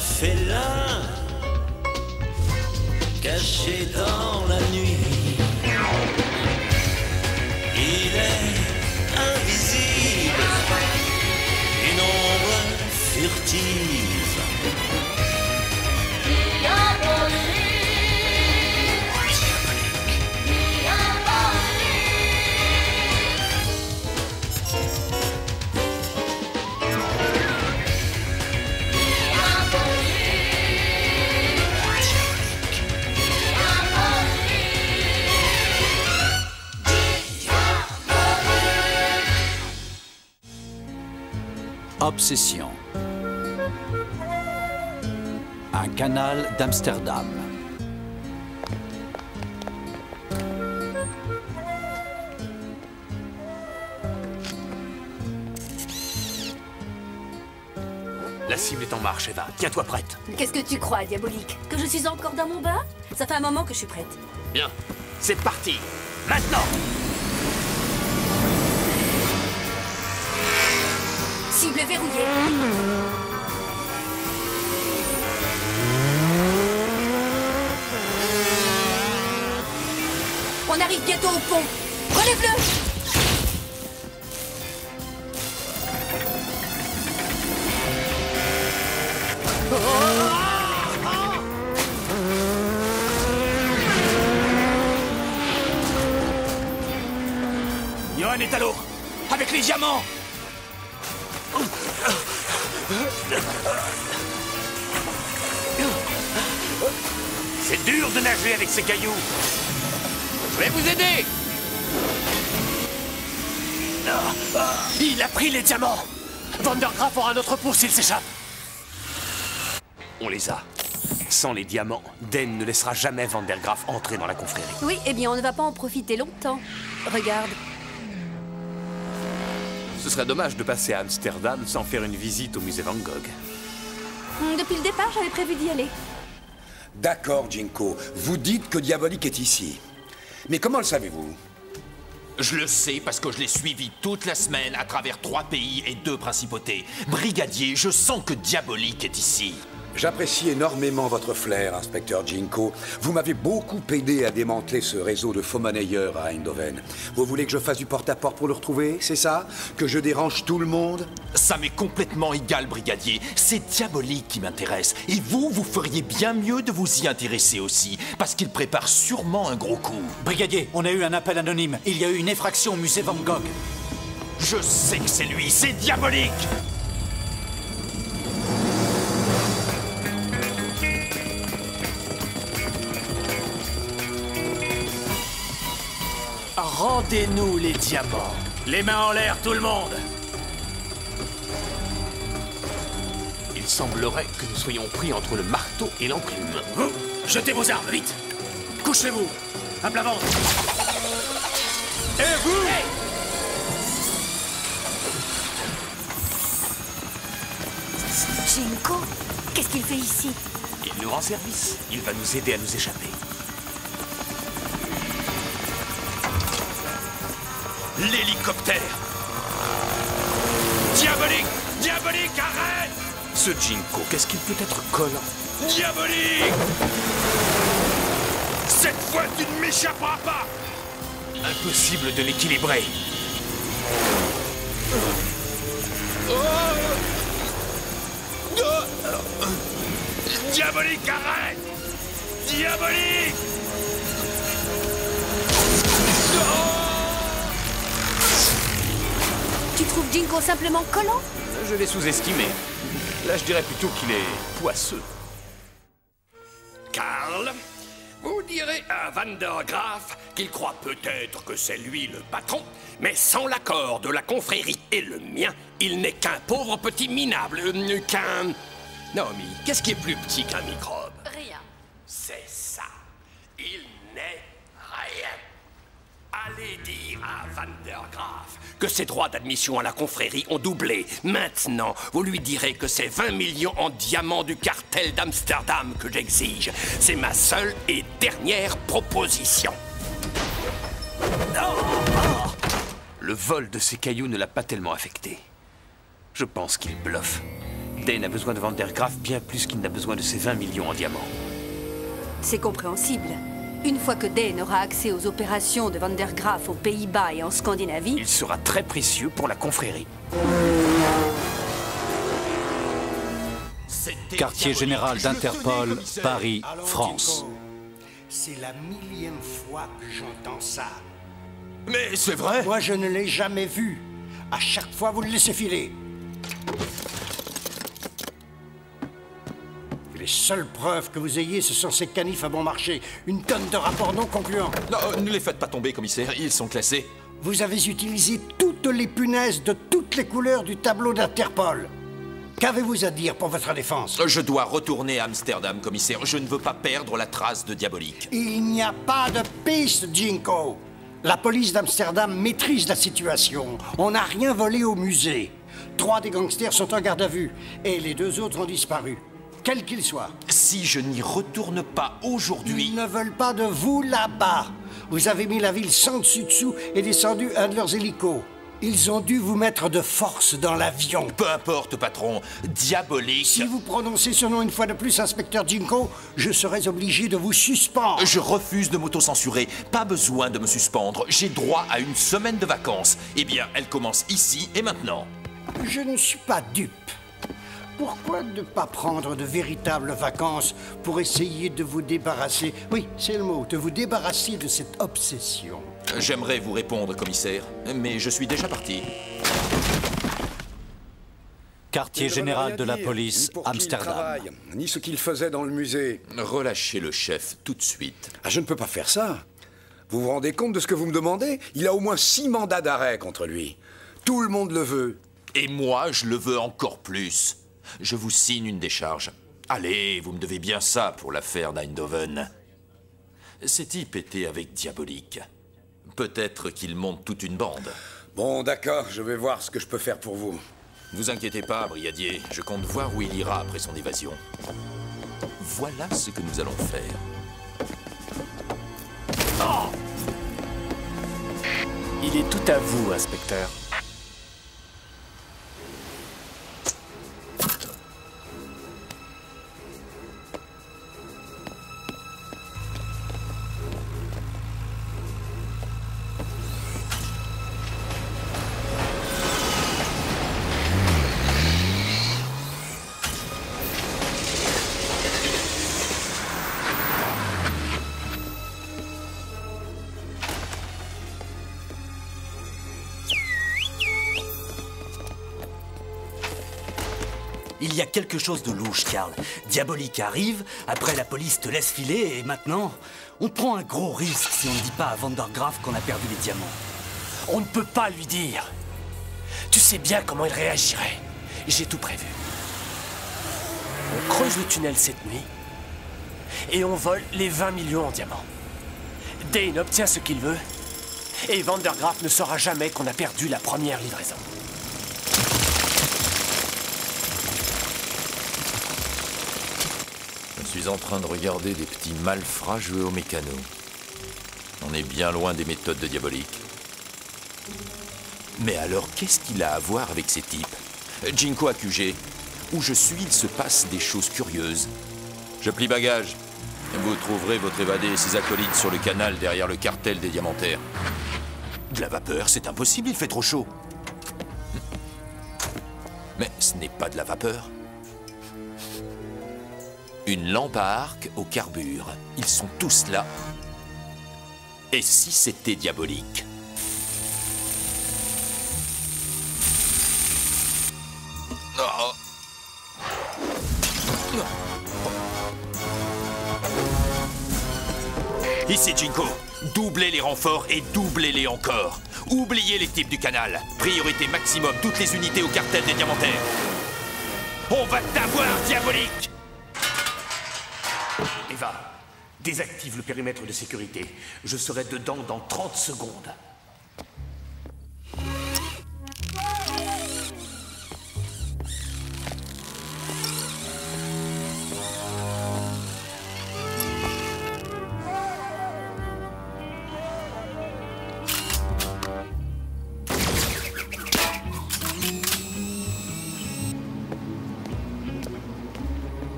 félin caché dans la nuit. Il est invisible, une ombre furtive. Obsession. Un canal d'Amsterdam. La cible est en marche, Eva. Tiens-toi prête. Qu'est-ce que tu crois, diabolique? Que je suis encore dans mon bain? Ça fait un moment que je suis prête. Bien. C'est parti. Maintenant. Cible verrouillée. On arrive bientôt au pont. Relève-le! Johan est à l'eau. Avec les diamants. C'est dur de nager avec ces cailloux. Je vais vous aider. Il a pris les diamants. Vandergraaf aura notre peau s'il s'échappe. On les a. Sans les diamants, Den ne laissera jamais Vandergraaf entrer dans la confrérie. Oui, eh bien, on ne va pas en profiter longtemps. Regarde. Ce serait dommage de passer à Amsterdam sans faire une visite au musée Van Gogh. Depuis le départ, j'avais prévu d'y aller. D'accord, Jinko. Vous dites que Diabolique est ici. Mais comment le savez-vous? Je le sais parce que je l'ai suivi toute la semaine à travers 3 pays et 2 principautés. Brigadier, je sens que Diabolique est ici. J'apprécie énormément votre flair, inspecteur Jinko. Vous m'avez beaucoup aidé à démanteler ce réseau de faux monnayeurs à Eindhoven. Vous voulez que je fasse du porte-à-porte pour le retrouver, c'est ça? Que je dérange tout le monde? Ça m'est complètement égal, Brigadier. C'est Diabolique qui m'intéresse. Et vous, vous feriez bien mieux de vous y intéresser aussi, parce qu'il prépare sûrement un gros coup. Brigadier, on a eu un appel anonyme. Il y a eu une effraction au musée Van Gogh. Je sais que c'est lui, c'est Diabolique! Rendez-nous les diamants. Les mains en l'air, tout le monde. Il semblerait que nous soyons pris entre le marteau et l'enclume. Vous, jetez vos armes, vite. Couchez-vous. À plat ventre. Et vous, hey! Jinko, qu'est-ce qu'il fait ici? Il nous rend service. Il va nous aider à nous échapper. L'hélicoptère! Diabolique! Diabolique, arrête! Ce Jinko, qu'est-ce qu'il peut être collant? Diabolique! Cette fois, tu ne m'échapperas pas! Impossible de l'équilibrer. Diabolique, arrête! Diabolique! Tu trouves Jinko simplement collant? Je l'ai sous-estimé. Là, je dirais plutôt qu'il est poisseux. Karl, vous direz à Vandergraaf qu'il croit peut-être que c'est lui le patron, mais sans l'accord de la confrérie et le mien, il n'est qu'un pauvre petit minable, qu'un... Naomi, qu'est-ce qui est plus petit qu'un microbe? Rien. C'est ça. Il n'est rien. Allez dire à Vandergraaf que ses droits d'admission à la confrérie ont doublé. Maintenant, vous lui direz que c'est 20 millions en diamants du cartel d'Amsterdam que j'exige. C'est ma seule et dernière proposition. Le vol de ces cailloux ne l'a pas tellement affecté. Je pense qu'il bluffe. Dane a besoin de Vandergraaf bien plus qu'il n'a besoin de ses 20 millions en diamants. C'est compréhensible. Une fois que Dane aura accès aux opérations de Vandergraaf aux Pays-Bas et en Scandinavie... Il sera très précieux pour la confrérie. Quartier général d'Interpol, Paris, France. C'est la 1000e fois que j'entends ça. Mais c'est vrai! Moi, je ne l'ai jamais vu. À chaque fois, vous le laissez filer. Les seules preuves que vous ayez, ce sont ces canifs à bon marché. Une tonne de rapports non concluants. Non, ne les faites pas tomber, commissaire. Ils sont classés. Vous avez utilisé toutes les punaises de toutes les couleurs du tableau d'Interpol. Qu'avez-vous à dire pour votre défense? Je dois retourner à Amsterdam, commissaire. Je ne veux pas perdre la trace de Diabolique. Il n'y a pas de piste, Jinko. La police d'Amsterdam maîtrise la situation. On n'a rien volé au musée. 3 des gangsters sont en garde à vue et les 2 autres ont disparu. Quels qu'ils soient. Si je n'y retourne pas aujourd'hui... Ils ne veulent pas de vous là-bas. Vous avez mis la ville sans dessus-dessous et descendu un de leurs hélicos. Ils ont dû vous mettre de force dans l'avion. Peu importe, patron. Diabolique... Si vous prononcez ce nom une fois de plus, inspecteur Jinko, je serai obligé de vous suspendre. Je refuse de m'auto-censurer. Pas besoin de me suspendre. J'ai droit à une semaine de vacances. Eh bien, elle commence ici et maintenant. Je ne suis pas dupe. Pourquoi ne pas prendre de véritables vacances pour essayer de vous débarrasser... Oui, c'est le mot, de vous débarrasser de cette obsession. J'aimerais vous répondre, commissaire, mais je suis déjà parti. Quartier général de la police, ni pour qui il Amsterdam. travaille, ni ce qu'il faisait dans le musée. Relâchez le chef tout de suite. Ah, je ne peux pas faire ça. Vous vous rendez compte de ce que vous me demandez? Il a au moins 6 mandats d'arrêt contre lui. Tout le monde le veut. Et moi, je le veux encore plus. Je vous signe une décharge. Allez, vous me devez bien ça pour l'affaire d'Eindhoven. Ces types étaient avec Diabolique. Peut-être qu'ils montent toute une bande. Bon, d'accord, je vais voir ce que je peux faire pour vous. Vous inquiétez pas, brigadier. Je compte voir où il ira après son évasion. Voilà ce que nous allons faire. Oh! Il est tout à vous, inspecteur. Il y a quelque chose de louche, Karl. Diabolique arrive, après la police te laisse filer, et maintenant, on prend un gros risque si on ne dit pas à Vandergraaf qu'on a perdu les diamants. On ne peut pas lui dire. Tu sais bien comment il réagirait. J'ai tout prévu. On creuse le tunnel cette nuit et on vole les 20 millions en diamants. Dane obtient ce qu'il veut et Vandergraaf ne saura jamais qu'on a perdu la première livraison. Je suis en train de regarder des petits malfrats jouer au mécano. On est bien loin des méthodes de Diabolique. Mais alors, qu'est-ce qu'il a à voir avec ces types? Jinko à QG. Où je suis, il se passe des choses curieuses. Je plie bagage. Vous trouverez votre évadé et ses acolytes sur le canal derrière le cartel des diamantaires. De la vapeur, c'est impossible, il fait trop chaud. Mais ce n'est pas de la vapeur. Une lampe à arc au carbure. Ils sont tous là. Et si c'était Diabolique? Oh. Ici Jinko, doublez les renforts et doublez-les encore. Oubliez les types du canal. Priorité maximum, toutes les unités au cartel des diamantaires. On va t'avoir, Diabolique! Eva, désactive le périmètre de sécurité. Je serai dedans dans 30 secondes.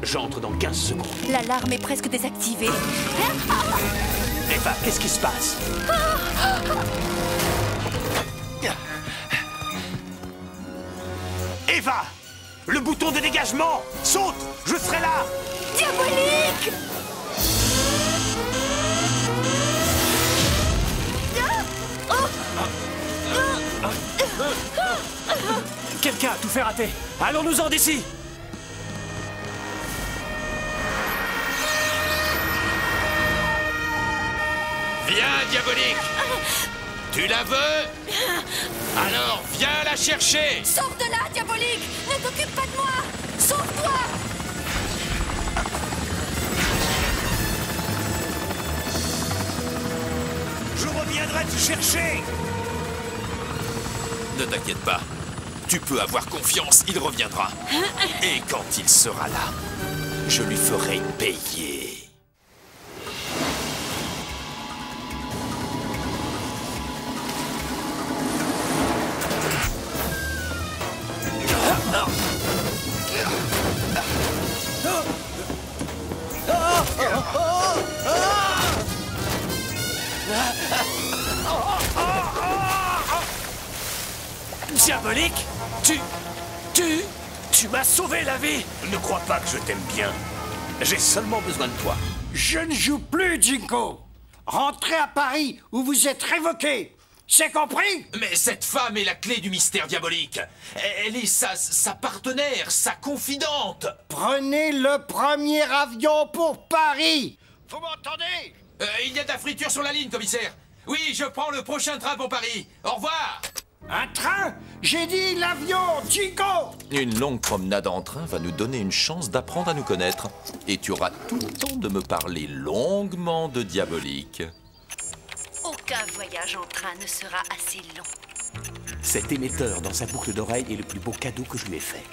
J'entre dans 15 secondes. L'alarme est presque désactivée. Eva, qu'est-ce qui se passe? Eva! Le bouton de dégagement! Saute! Je serai là! Diabolique! Quelqu'un a tout fait rater! Allons-nous-en d'ici! Viens, Diabolique! Tu la veux? Alors, viens la chercher! Sors de là, Diabolique! Ne t'occupe pas de moi! Sauve-toi! Je reviendrai te chercher! Ne t'inquiète pas. Tu peux avoir confiance, il reviendra. Et quand il sera là, je lui ferai payer. Diabolique! Tu m'as sauvé la vie! Ne crois pas que je t'aime bien. J'ai seulement besoin de toi. Je ne joue plus, Jinko. Rentrez à Paris ou vous êtes révoqué. C'est compris? Mais cette femme est la clé du mystère diabolique. Elle est sa partenaire, sa confidente. Prenez le premier avion pour Paris. Vous m'entendez? Il y a de la friture sur la ligne, commissaire. Oui, je prends le prochain train pour Paris. Au revoir. Un train? J'ai dit l'avion, Jinko! Une longue promenade en train va nous donner une chance d'apprendre à nous connaître. Et tu auras tout le temps de me parler longuement de diabolique. Aucun voyage en train ne sera assez long. Cet émetteur dans sa boucle d'oreille est le plus beau cadeau que je lui ai fait.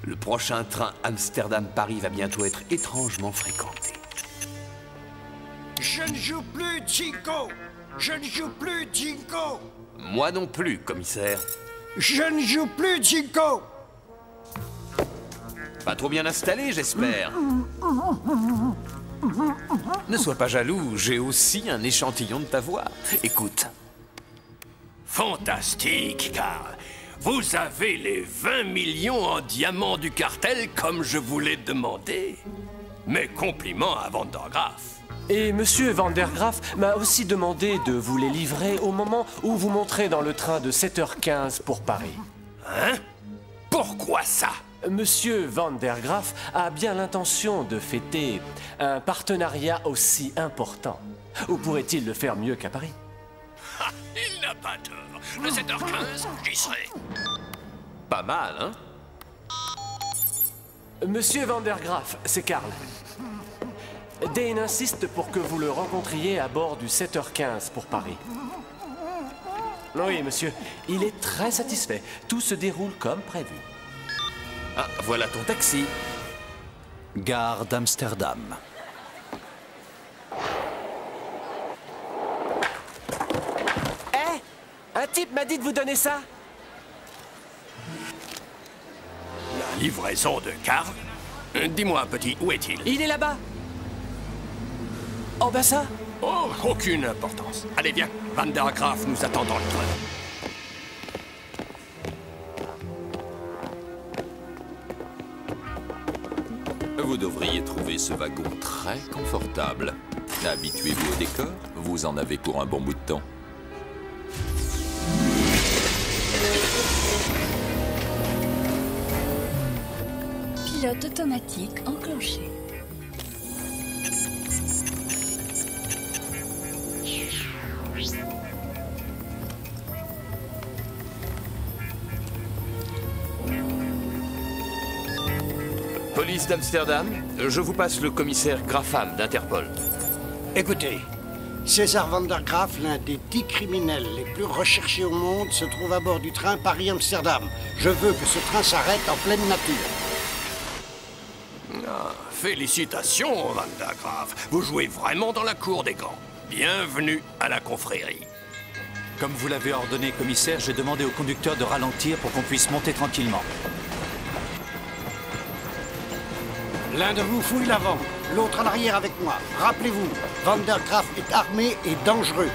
Le prochain train Amsterdam-Paris va bientôt être étrangement fréquenté. Je ne joue plus, Jinko! Je ne joue plus, Jinko! Moi non plus, commissaire. Je ne joue plus, Jinko! Pas trop bien installé, j'espère. Ne sois pas jaloux, j'ai aussi un échantillon de ta voix. Écoute. Fantastique, Karl. Vous avez les 20 millions en diamants du cartel comme je vous l'ai demandé. Mes compliments à Vandergraaf. Et Monsieur Vandergraaf m'a aussi demandé de vous les livrer au moment où vous monterez dans le train de 7h15 pour Paris. Hein? Pourquoi ça? Monsieur Vandergraaf a bien l'intention de fêter un partenariat aussi important. Ou pourrait-il le faire mieux qu'à Paris? Ha, il n'a pas tort. Le 7h15, j'y serai. Pas mal, hein? Monsieur Vandergraaf, c'est Karl. Dane insiste pour que vous le rencontriez à bord du 7h15 pour Paris. Oui, monsieur, il est très satisfait. Tout se déroule comme prévu. Ah, voilà ton taxi. Gare d'Amsterdam. Un type m'a dit de vous donner ça. La livraison de Karl? Dis-moi, petit, où est-il? Il est là-bas. En bas ça? Oh, aucune importance. Allez, viens. Vandergraaf nous attend dans le train. Vous devriez trouver ce wagon très confortable. Habituez-vous au décor, vous en avez pour un bon bout de temps. Pilote automatique enclenché. Police d'Amsterdam, je vous passe le commissaire Grafham d'Interpol. Écoutez, César Vandergraaf, l'un des 10 criminels les plus recherchés au monde, se trouve à bord du train Paris-Amsterdam. Je veux que ce train s'arrête en pleine nature. Ah, félicitations, Vandergraaf. Vous jouez vraiment dans la cour des grands. Bienvenue à la confrérie. Comme vous l'avez ordonné, commissaire, j'ai demandé au conducteur de ralentir pour qu'on puisse monter tranquillement. L'un de vous fouille l'avant, l'autre à l'arrière avec moi. Rappelez-vous, Van der Graaf est armé et dangereux.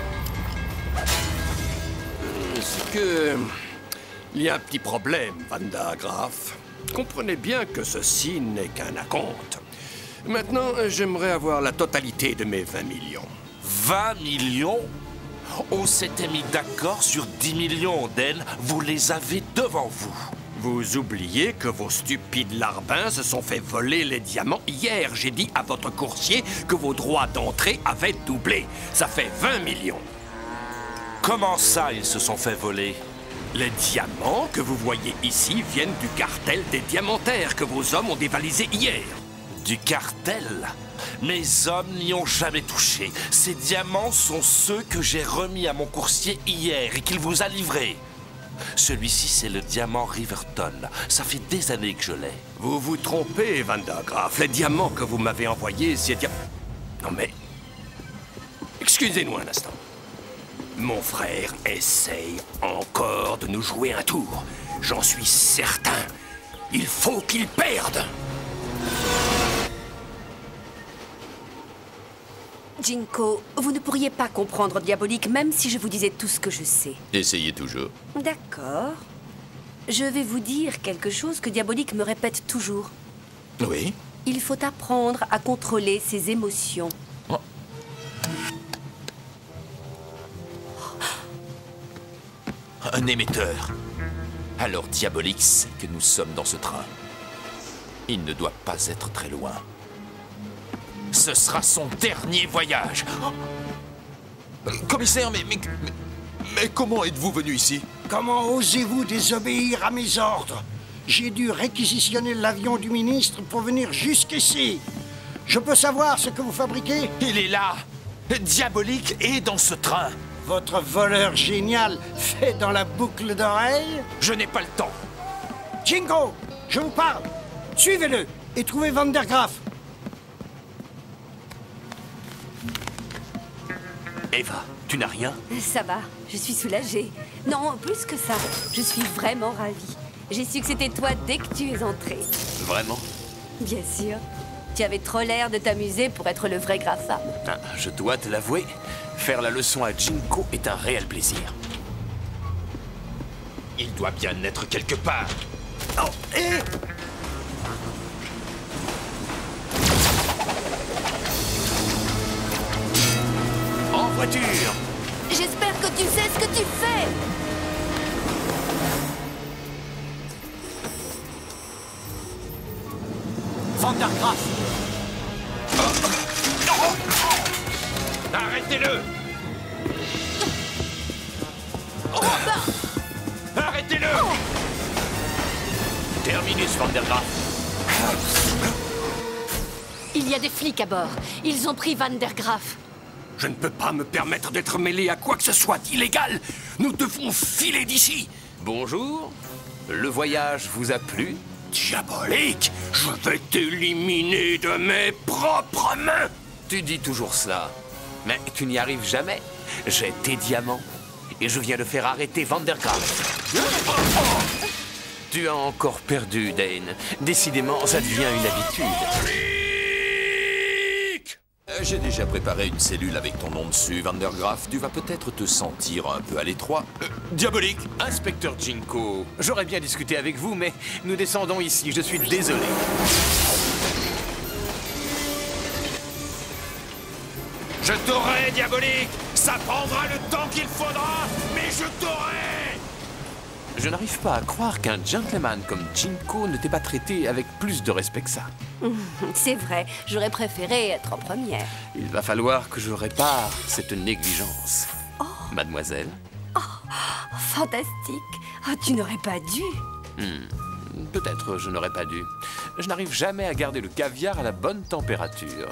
C'est que... il y a un petit problème, Van der Graaf. Comprenez bien que ceci n'est qu'un acompte. Maintenant, j'aimerais avoir la totalité de mes 20 millions. 20 millions? On s'était mis d'accord sur 10 millions, Den. Vous les avez devant vous. Vous oubliez que vos stupides larbins se sont fait voler les diamants hier. J'ai dit à votre coursier que vos droits d'entrée avaient doublé. Ça fait 20 millions. Comment ça, ils se sont fait voler? Les diamants que vous voyez ici viennent du cartel des diamantaires que vos hommes ont dévalisé hier. Du cartel? Mes hommes n'y ont jamais touché. Ces diamants sont ceux que j'ai remis à mon coursier hier et qu'il vous a livrés. Celui-ci, c'est le diamant Riverton. Ça fait des années que je l'ai. Vous vous trompez, Van der Graaf. Les diamants que vous m'avez envoyés, c'est... Non mais... Excusez-nous un instant. Mon frère essaye encore de nous jouer un tour. J'en suis certain. Il faut qu'il perde. Jinko, vous ne pourriez pas comprendre Diabolique même si je vous disais tout ce que je sais. Essayez toujours. D'accord. Je vais vous dire quelque chose que Diabolique me répète toujours. Oui? Il faut apprendre à contrôler ses émotions. Oh. Un émetteur. Alors Diabolique sait que nous sommes dans ce train. Il ne doit pas être très loin. Ce sera son dernier voyage. Commissaire, mais comment êtes-vous venu ici? Comment osez-vous désobéir à mes ordres? J'ai dû réquisitionner l'avion du ministre pour venir jusqu'ici. Je peux savoir ce que vous fabriquez? Il est là. Diabolique est dans ce train. Votre voleur génial fait dans la boucle d'oreille? Je n'ai pas le temps. Jinko, je vous parle. Suivez-le et trouvez Van der Graaf. Eva, tu n'as rien? Ça va, je suis soulagée. Non, plus que ça, je suis vraiment ravie. J'ai su que c'était toi dès que tu es entré. Vraiment? Bien sûr. Tu avais trop l'air de t'amuser pour être le vrai Grafam. Ah, je dois te l'avouer, faire la leçon à Jinko est un réel plaisir. Il doit bien être quelque part. Oh, et... En voiture! J'espère que tu sais ce que tu fais! Van der Graaf! Arrêtez-le! Arrêtez-le! Terminus, Van der Graaf. Il y a des flics à bord. Ils ont pris Van der Graaf. Je ne peux pas me permettre d'être mêlé à quoi que ce soit d'illégal. Nous devons filer d'ici. Bonjour. Le voyage vous a plu? Diabolique! Je vais t'éliminer de mes propres mains! Tu dis toujours cela, mais tu n'y arrives jamais. J'ai tes diamants et je viens de faire arrêter Van der Graaf. Tu as encore perdu, Dane. Décidément, ça devient une habitude. J'ai déjà préparé une cellule avec ton nom dessus, Van der Graaf. Tu vas peut-être te sentir un peu à l'étroit. Diabolique! Inspecteur Jinko, j'aurais bien discuté avec vous, mais nous descendons ici. Je suis désolé. Je t'aurai, Diabolique! Ça prendra le temps qu'il faudra, mais je t'aurai! Je n'arrive pas à croire qu'un gentleman comme Jinko ne t'ait pas traité avec plus de respect que ça. C'est vrai, j'aurais préféré être en première. Il va falloir que je répare cette négligence. Oh. Mademoiselle? Oh, fantastique. Oh, tu n'aurais pas dû. Peut-être je n'aurais pas dû. Je n'arrive jamais à garder le caviar à la bonne température.